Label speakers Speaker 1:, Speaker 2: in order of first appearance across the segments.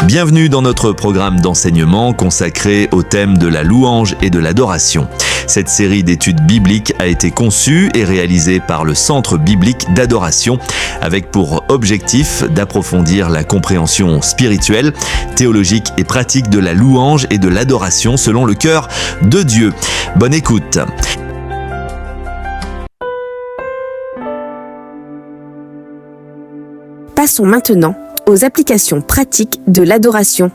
Speaker 1: Bienvenue dans notre programme d'enseignement consacré au thème de la louange et de l'adoration. Cette série d'études bibliques a été conçue et réalisée par le Centre biblique d'adoration avec pour objectif d'approfondir la compréhension spirituelle, théologique et pratique de la louange et de l'adoration selon le cœur de Dieu. Bonne écoute.
Speaker 2: Passons maintenant aux applications pratiques de l'adoration.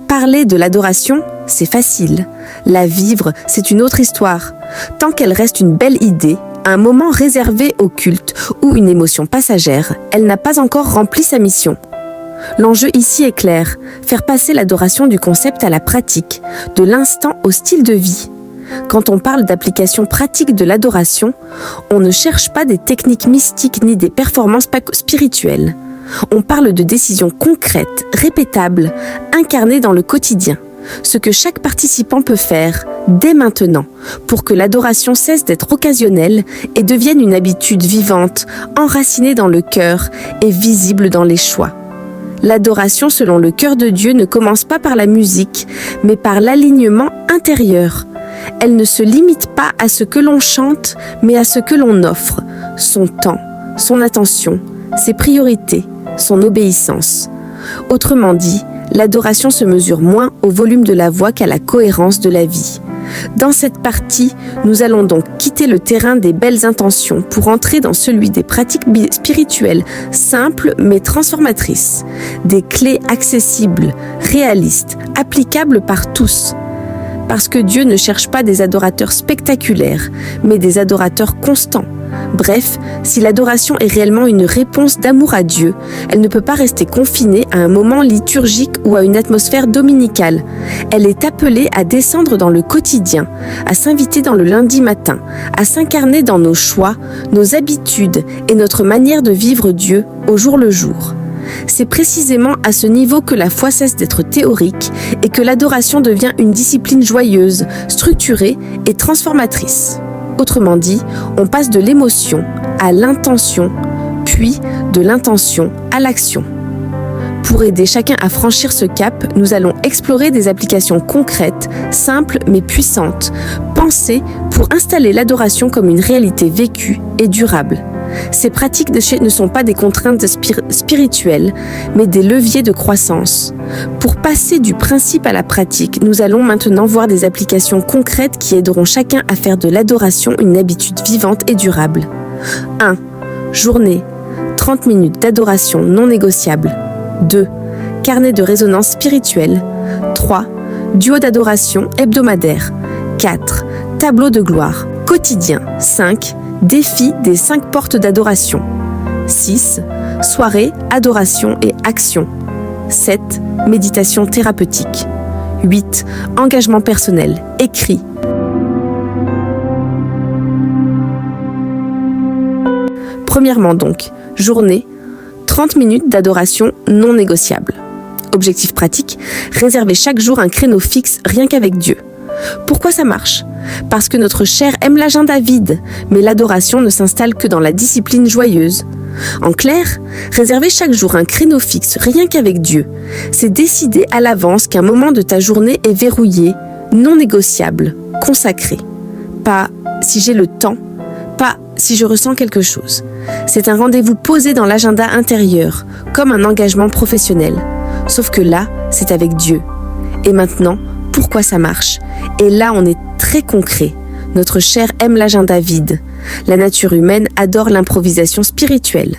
Speaker 2: Parler de l'adoration, c'est facile. La vivre, c'est une autre histoire. Tant qu'elle reste une belle idée, un moment réservé au culte ou une émotion passagère, elle n'a pas encore rempli sa mission. L'enjeu ici est clair, faire passer l'adoration du concept à la pratique, de l'instant au style de vie. Quand on parle d'application pratique de l'adoration, on ne cherche pas des techniques mystiques ni des performances spirituelles. On parle de décisions concrètes, répétables, incarnées dans le quotidien. Ce que chaque participant peut faire, dès maintenant, pour que l'adoration cesse d'être occasionnelle et devienne une habitude vivante, enracinée dans le cœur et visible dans les choix. L'adoration selon le cœur de Dieu ne commence pas par la musique, mais par l'alignement intérieur. Elle ne se limite pas à ce que l'on chante, mais à ce que l'on offre, son temps, son attention, ses priorités, son obéissance. Autrement dit, l'adoration se mesure moins au volume de la voix qu'à la cohérence de la vie. Dans cette partie, nous allons donc quitter le terrain des belles intentions pour entrer dans celui des pratiques spirituelles simples mais transformatrices, des clés accessibles, réalistes, applicables par tous. Parce que Dieu ne cherche pas des adorateurs spectaculaires, mais des adorateurs constants. Bref, si l'adoration est réellement une réponse d'amour à Dieu, elle ne peut pas rester confinée à un moment liturgique ou à une atmosphère dominicale. Elle est appelée à descendre dans le quotidien, à s'inviter dans le lundi matin, à s'incarner dans nos choix, nos habitudes et notre manière de vivre Dieu au jour le jour. C'est précisément à ce niveau que la foi cesse d'être théorique et que l'adoration devient une discipline joyeuse, structurée et transformatrice. Autrement dit, on passe de l'émotion à l'intention, puis de l'intention à l'action. Pour aider chacun à franchir ce cap, nous allons explorer des applications concrètes, simples mais puissantes, pensées pour installer l'adoration comme une réalité vécue et durable. Ces pratiques ne sont pas des contraintes spirituelles, mais des leviers de croissance. Pour passer du principe à la pratique, nous allons maintenant voir des applications concrètes qui aideront chacun à faire de l'adoration une habitude vivante et durable. 1. Journée. 30 minutes d'adoration non négociable. 2. Carnet de résonance spirituelle. 3. Duo d'adoration hebdomadaire. 4. Tableau de gloire. Quotidien. 5. Défi des 5 portes d'adoration. 6. Soirée, adoration et action. 7. Méditation thérapeutique. 8. Engagement personnel, écrit. Premièrement donc, journée, 30 minutes d'adoration non négociable. Objectif pratique, réserver chaque jour un créneau fixe rien qu'avec Dieu. Pourquoi ça marche ? Parce que notre chair aime l'agenda vide, mais l'adoration ne s'installe que dans la discipline joyeuse. En clair, réserver chaque jour un créneau fixe rien qu'avec Dieu, c'est décider à l'avance qu'un moment de ta journée est verrouillé, non négociable, consacré. Pas si j'ai le temps, pas si je ressens quelque chose. C'est un rendez-vous posé dans l'agenda intérieur, comme un engagement professionnel. Sauf que là, c'est avec Dieu. Et maintenant, pourquoi ça marche ? Et là, on est très concret. Notre chair aime l'agenda vide. La nature humaine adore l'improvisation spirituelle.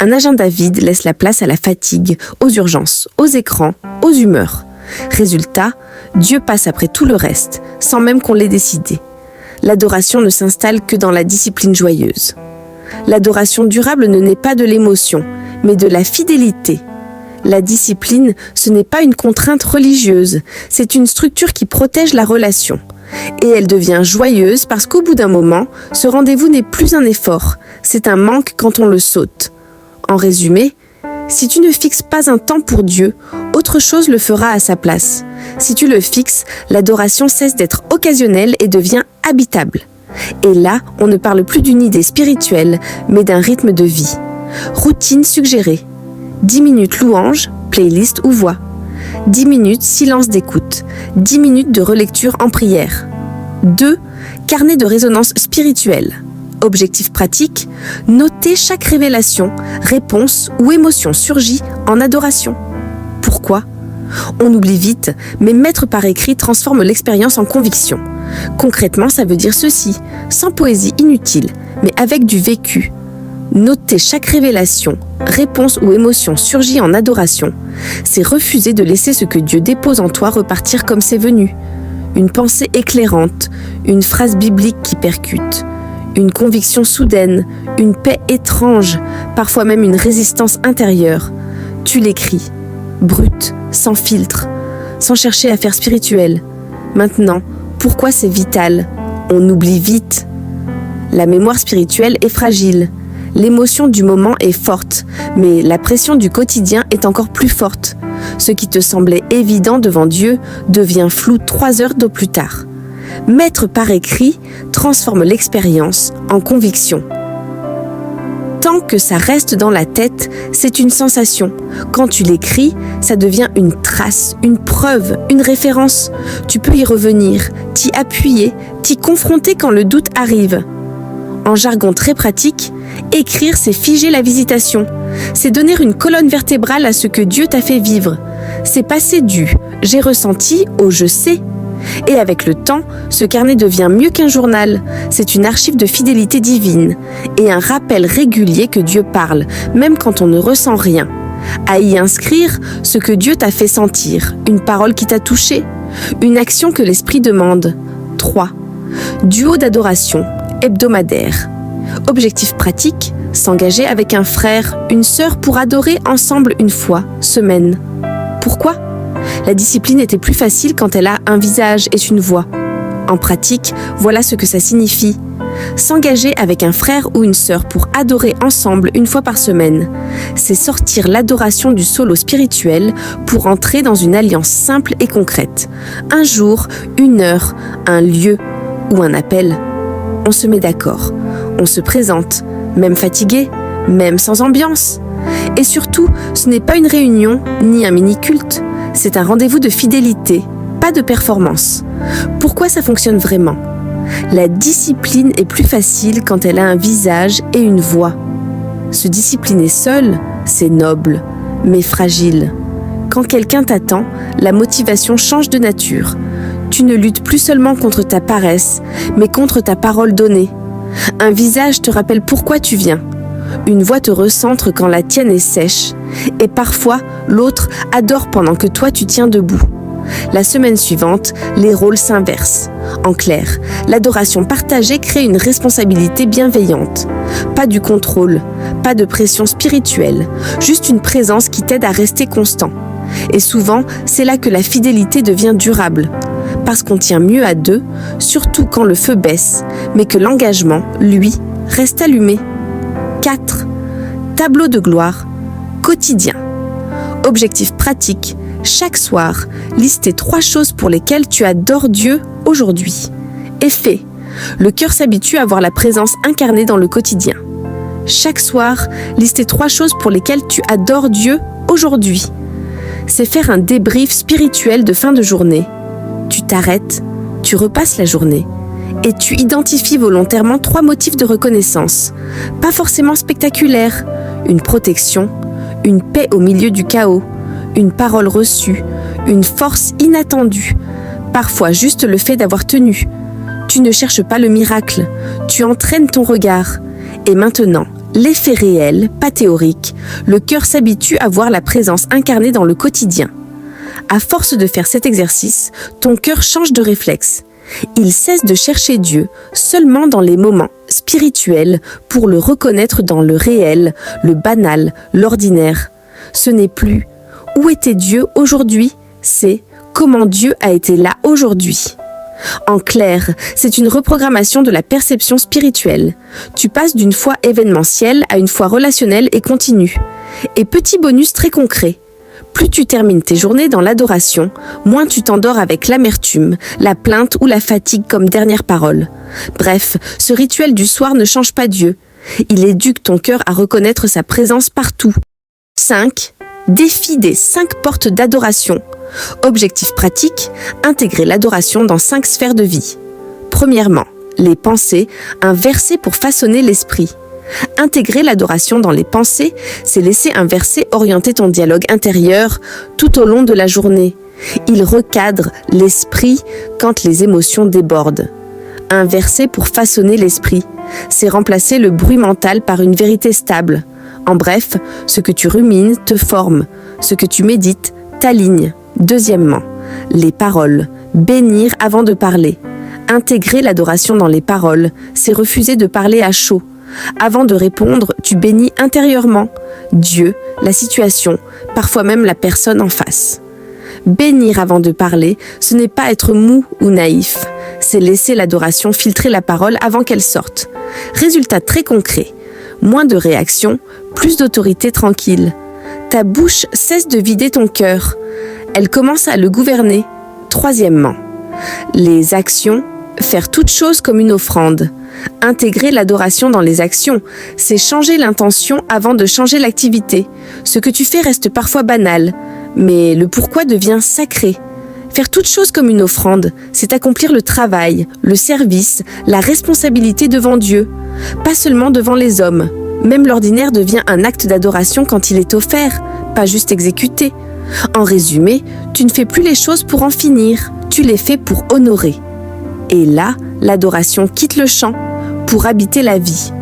Speaker 2: Un agenda vide laisse la place à la fatigue, aux urgences, aux écrans, aux humeurs. Résultat, Dieu passe après tout le reste, sans même qu'on l'ait décidé. L'adoration ne s'installe que dans la discipline joyeuse. L'adoration durable ne naît pas de l'émotion, mais de la fidélité. La discipline, ce n'est pas une contrainte religieuse, c'est une structure qui protège la relation. Et elle devient joyeuse parce qu'au bout d'un moment, ce rendez-vous n'est plus un effort, c'est un manque quand on le saute. En résumé, si tu ne fixes pas un temps pour Dieu, autre chose le fera à sa place. Si tu le fixes, l'adoration cesse d'être occasionnelle et devient habitable. Et là, on ne parle plus d'une idée spirituelle, mais d'un rythme de vie. Routine suggérée. 10 minutes louange, playlist ou voix. 10 minutes silence d'écoute, 10 minutes de relecture en prière. 2. Carnet de résonance spirituelle. Objectif pratique, noter chaque révélation, réponse ou émotion surgie en adoration. Pourquoi ? On oublie vite, mais mettre par écrit transforme l'expérience en conviction. Concrètement, ça veut dire ceci, sans poésie inutile, mais avec du vécu. Noter chaque révélation, réponse ou émotion surgie en adoration, c'est refuser de laisser ce que Dieu dépose en toi repartir comme c'est venu. Une pensée éclairante, une phrase biblique qui percute, une conviction soudaine, une paix étrange, parfois même une résistance intérieure. Tu l'écris, brut, sans filtre, sans chercher à faire spirituel. Maintenant, pourquoi c'est vital ? On oublie vite. La mémoire spirituelle est fragile. L'émotion du moment est forte, mais la pression du quotidien est encore plus forte. Ce qui te semblait évident devant Dieu devient flou 3 heures de plus tard. Mettre par écrit transforme l'expérience en conviction. Tant que ça reste dans la tête, c'est une sensation. Quand tu l'écris, ça devient une trace, une preuve, une référence. Tu peux y revenir, t'y appuyer, t'y confronter quand le doute arrive. En jargon très pratique, écrire, c'est figer la visitation. C'est donner une colonne vertébrale à ce que Dieu t'a fait vivre. C'est passer du « j'ai ressenti » au « je sais ». Et avec le temps, ce carnet devient mieux qu'un journal. C'est une archive de fidélité divine et un rappel régulier que Dieu parle, même quand on ne ressent rien. À y inscrire ce que Dieu t'a fait sentir, une parole qui t'a touché, une action que l'Esprit demande. 3. Duo d'adoration, hebdomadaire. Objectif pratique, s'engager avec un frère, une sœur pour adorer ensemble une fois, semaine. Pourquoi ? La discipline était plus facile quand elle a un visage et une voix. En pratique, voilà ce que ça signifie. S'engager avec un frère ou une sœur pour adorer ensemble une fois par semaine, c'est sortir l'adoration du solo spirituel pour entrer dans une alliance simple et concrète. Un jour, une heure, un lieu ou un appel. On se met d'accord, on se présente, même fatigué, même sans ambiance. Et surtout, ce n'est pas une réunion ni un mini-culte. C'est un rendez-vous de fidélité, pas de performance. Pourquoi ça fonctionne vraiment ? La discipline est plus facile quand elle a un visage et une voix. Se discipliner seul, c'est noble, mais fragile. Quand quelqu'un t'attend, la motivation change de nature. Tu ne luttes plus seulement contre ta paresse, mais contre ta parole donnée. Un visage te rappelle pourquoi tu viens. Une voix te recentre quand la tienne est sèche. Et parfois, l'autre adore pendant que toi tu tiens debout. La semaine suivante, les rôles s'inversent. En clair, l'adoration partagée crée une responsabilité bienveillante. Pas du contrôle, pas de pression spirituelle, juste une présence qui t'aide à rester constant. Et souvent, c'est là que la fidélité devient durable. Parce qu'on tient mieux à deux, surtout quand le feu baisse, mais que l'engagement, lui, reste allumé. 4. Tableau de gloire, quotidien. Objectif pratique, chaque soir, listez 3 choses pour lesquelles tu adores Dieu aujourd'hui. Effet, le cœur s'habitue à voir la présence incarnée dans le quotidien. Chaque soir, listez 3 choses pour lesquelles tu adores Dieu aujourd'hui. C'est faire un débrief spirituel de fin de journée. Tu t'arrêtes, tu repasses la journée. Et tu identifies volontairement 3 motifs de reconnaissance. Pas forcément spectaculaires. Une protection, une paix au milieu du chaos, une parole reçue, une force inattendue. Parfois juste le fait d'avoir tenu. Tu ne cherches pas le miracle, tu entraînes ton regard. Et maintenant, l'effet réel, pas théorique, le cœur s'habitue à voir la présence incarnée dans le quotidien. À force de faire cet exercice, ton cœur change de réflexe. Il cesse de chercher Dieu seulement dans les moments spirituels pour le reconnaître dans le réel, le banal, l'ordinaire. Ce n'est plus « Où était Dieu aujourd'hui ?» c'est « Comment Dieu a été là aujourd'hui ?» En clair, c'est une reprogrammation de la perception spirituelle. Tu passes d'une foi événementielle à une foi relationnelle et continue. Et petit bonus très concret. Plus tu termines tes journées dans l'adoration, moins tu t'endors avec l'amertume, la plainte ou la fatigue comme dernière parole. Bref, ce rituel du soir ne change pas Dieu. Il éduque ton cœur à reconnaître sa présence partout. 5. Défi des 5 portes d'adoration. Objectif pratique, intégrer l'adoration dans 5 sphères de vie. Premièrement, les pensées, un verset pour façonner l'esprit. Intégrer l'adoration dans les pensées, c'est laisser un verset orienter ton dialogue intérieur tout au long de la journée. Il recadre l'esprit quand les émotions débordent. Un verset pour façonner l'esprit, c'est remplacer le bruit mental par une vérité stable. En bref, ce que tu rumines te forme, ce que tu médites t'aligne. Deuxièmement, les paroles, bénir avant de parler. Intégrer l'adoration dans les paroles, c'est refuser de parler à chaud. Avant de répondre, tu bénis intérieurement Dieu, la situation, parfois même la personne en face. Bénir avant de parler, ce n'est pas être mou ou naïf, c'est laisser l'adoration filtrer la parole avant qu'elle sorte. Résultat très concret, moins de réactions, plus d'autorité tranquille. Ta bouche cesse de vider ton cœur, elle commence à le gouverner. Troisièmement, les actions, faire toute chose comme une offrande. Intégrer l'adoration dans les actions, c'est changer l'intention avant de changer l'activité. Ce que tu fais reste parfois banal, mais le pourquoi devient sacré. Faire toute chose comme une offrande, c'est accomplir le travail, le service, la responsabilité devant Dieu, pas seulement devant les hommes. Même l'ordinaire devient un acte d'adoration quand il est offert, pas juste exécuté. En résumé, tu ne fais plus les choses pour en finir, tu les fais pour honorer. Et là, l'adoration quitte le champ pour habiter la vie.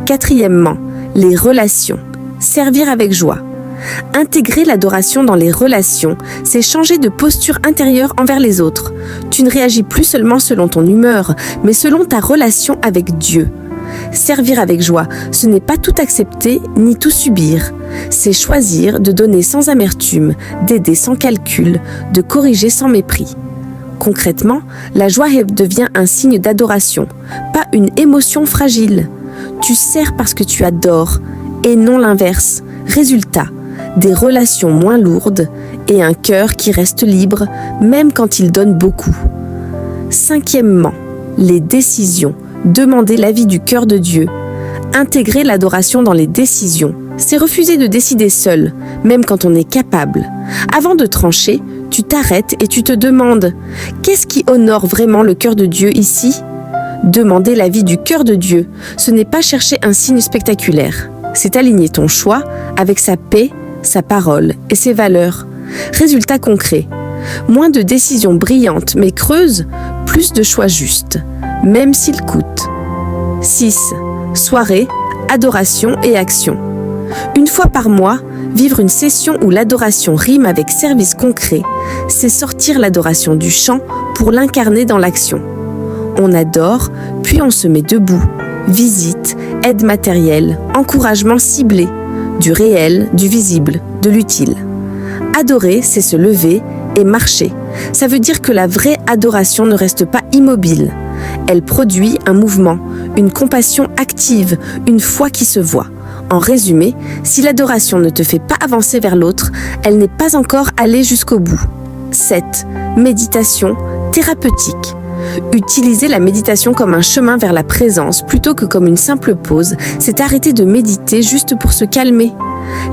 Speaker 2: Quatrièmement, les relations. Servir avec joie. Intégrer l'adoration dans les relations, c'est changer de posture intérieure envers les autres. Tu ne réagis plus seulement selon ton humeur, mais selon ta relation avec Dieu. Servir avec joie, ce n'est pas tout accepter ni tout subir. C'est choisir de donner sans amertume, d'aider sans calcul, de corriger sans mépris. Concrètement, la joie devient un signe d'adoration, pas une émotion fragile. Tu sers parce que tu adores, et non l'inverse. Résultat, des relations moins lourdes et un cœur qui reste libre, même quand il donne beaucoup. Cinquièmement, les décisions. Demander l'avis du cœur de Dieu. Intégrer l'adoration dans les décisions, c'est refuser de décider seul, même quand on est capable. Avant de trancher, tu t'arrêtes et tu te demandes « Qu'est-ce qui honore vraiment le cœur de Dieu ici ?» Demander l'avis du cœur de Dieu, ce n'est pas chercher un signe spectaculaire. C'est aligner ton choix avec sa paix, sa parole et ses valeurs. Résultat concret, moins de décisions brillantes mais creuses, plus de choix justes, même s'ils coûtent. 6. Soirée, adoration et action. Une fois par mois, vivre une session où l'adoration rime avec service concret, c'est sortir l'adoration du chant pour l'incarner dans l'action. On adore, puis on se met debout. Visite, aide matérielle, encouragement ciblé, du réel, du visible, de l'utile. Adorer, c'est se lever et marcher. Ça veut dire que la vraie adoration ne reste pas immobile. Elle produit un mouvement, une compassion active, une foi qui se voit. En résumé, si l'adoration ne te fait pas avancer vers l'autre, elle n'est pas encore allée jusqu'au bout. 7. Méditation thérapeutique. Utiliser la méditation comme un chemin vers la présence plutôt que comme une simple pause, c'est arrêter de méditer juste pour se calmer.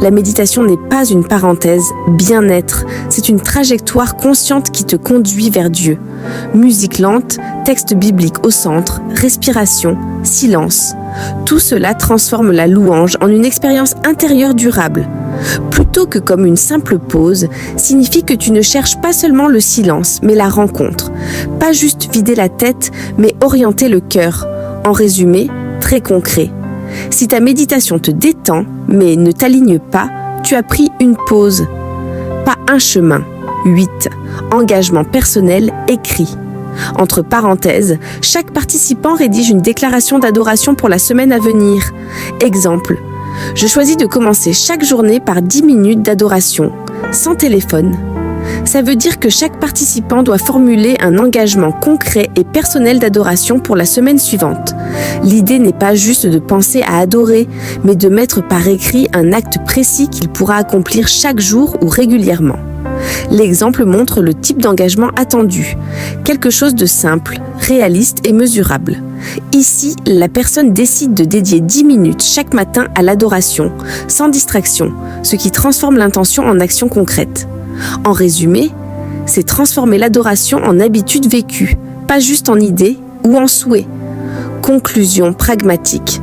Speaker 2: La méditation n'est pas une parenthèse, bien-être, c'est une trajectoire consciente qui te conduit vers Dieu. Musique lente, texte biblique au centre, respiration, silence. Tout cela transforme la louange en une expérience intérieure durable. Plutôt que comme une simple pause, signifie que tu ne cherches pas seulement le silence, mais la rencontre. Pas juste vider la tête, mais orienter le cœur. En résumé, très concret. Si ta méditation te détend, mais ne t'aligne pas, tu as pris une pause. Pas un chemin. 8. Engagement personnel écrit. Entre parenthèses, chaque participant rédige une déclaration d'adoration pour la semaine à venir. Exemple. Je choisis de commencer chaque journée par 10 minutes d'adoration, sans téléphone. Ça veut dire que chaque participant doit formuler un engagement concret et personnel d'adoration pour la semaine suivante. L'idée n'est pas juste de penser à adorer, mais de mettre par écrit un acte précis qu'il pourra accomplir chaque jour ou régulièrement. L'exemple montre le type d'engagement attendu, quelque chose de simple, réaliste et mesurable. Ici, la personne décide de dédier 10 minutes chaque matin à l'adoration, sans distraction, ce qui transforme l'intention en action concrète. En résumé, c'est transformer l'adoration en habitude vécue, pas juste en idée ou en souhait. Conclusion pragmatique.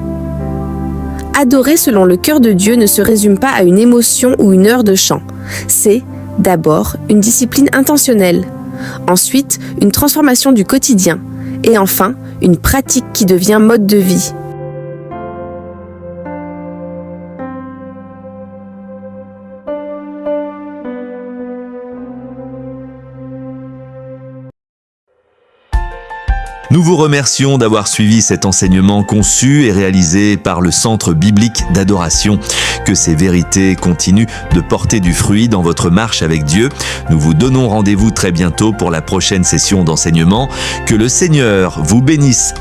Speaker 2: Adorer selon le cœur de Dieu ne se résume pas à une émotion ou une heure de chant. C'est, d'abord, une discipline intentionnelle. Ensuite, une transformation du quotidien. Et enfin, une pratique qui devient mode de vie.
Speaker 1: Nous vous remercions d'avoir suivi cet enseignement conçu et réalisé par le Centre biblique d'adoration. Que ces vérités continuent de porter du fruit dans votre marche avec Dieu. Nous vous donnons rendez-vous très bientôt pour la prochaine session d'enseignement. Que le Seigneur vous bénisse